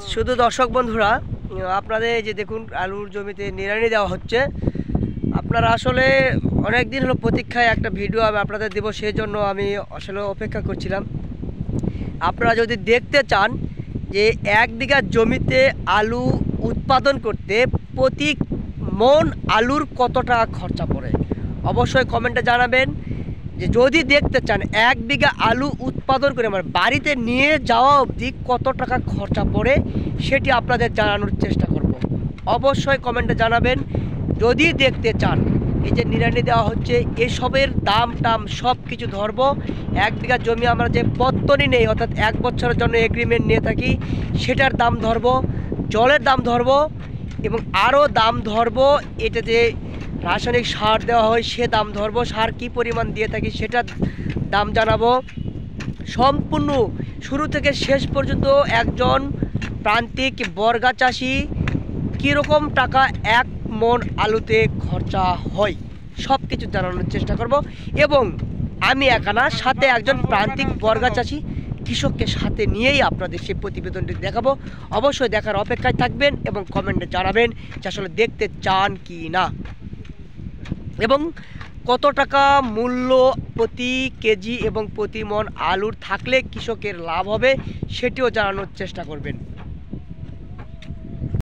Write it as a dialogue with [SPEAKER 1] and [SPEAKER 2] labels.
[SPEAKER 1] শুধু দর্শক বন্ধুরা, আপনাদের যে দেখুন আলুর জমিতে নিড়ানি দেওয়া হচ্ছে। আপনারা আসলে অনেক দিন হলো প্রতীক্ষায় একটা ভিডিও আমি আপনাদের দেবো, সেই জন্য আমি আসলে অপেক্ষা করছিলাম। আপনারা যদি দেখতে চান যে 1 বিঘা জমিতে আলু উৎপাদন করতে প্রতি মন আলুর কত টাকা খরচা পড়ে, অবশ্যই কমেন্টে জানাবেন। যে যদি দেখতে চান 1 বিঘা আলু উৎপাদন করে আমার বাড়িতে নিয়ে যাওয়া অবধি কত টাকা খরচা পড়ে, সেটি আপনাদের জানানোর চেষ্টা করব। অবশ্যই কমেন্টে জানাবেন যদি দেখতে চান। এই যে নিড়ানি দেওয়া হচ্ছে, এসবের দাম টাম সব কিছু ধরবো। 1 বিঘা জমি আমরা যে পত্তনি নেই, অর্থাৎ 1 বছরের জন্য এগ্রিমেন্ট নিয়ে থাকি, সেটার দাম ধরবো, জলের দাম ধরবো, এবং আরও দাম ধরবো এটা যে রাসায়নিক সার দেওয়া হয় সে দাম ধরবো, সার কি পরিমাণ দিয়ে থাকি সেটার দাম জানাবো। সম্পূর্ণ শুরু থেকে শেষ পর্যন্ত একজন প্রান্তিক বর্গা চাষি কীরকম টাকা 1 মন আলুতে খরচা হয় সব কিছু জানানোর চেষ্টা করব। এবং আমি একা না, সাথে একজন প্রান্তিক বর্গা চাষি কৃষককে সাথে নিয়েই আপনাদের সেই প্রতিবেদনটি দেখাবো। অবশ্যই দেখার অপেক্ষায় থাকবেন এবং কমেন্টে জানাবেন যে আসলে দেখতে চান কি না, এবং কত টাকা মূল্য প্রতি কেজি এবং প্রতি মন আলুর থাকলে কৃষকের লাভ হবে সেটিও জানানোর চেষ্টা করবেন।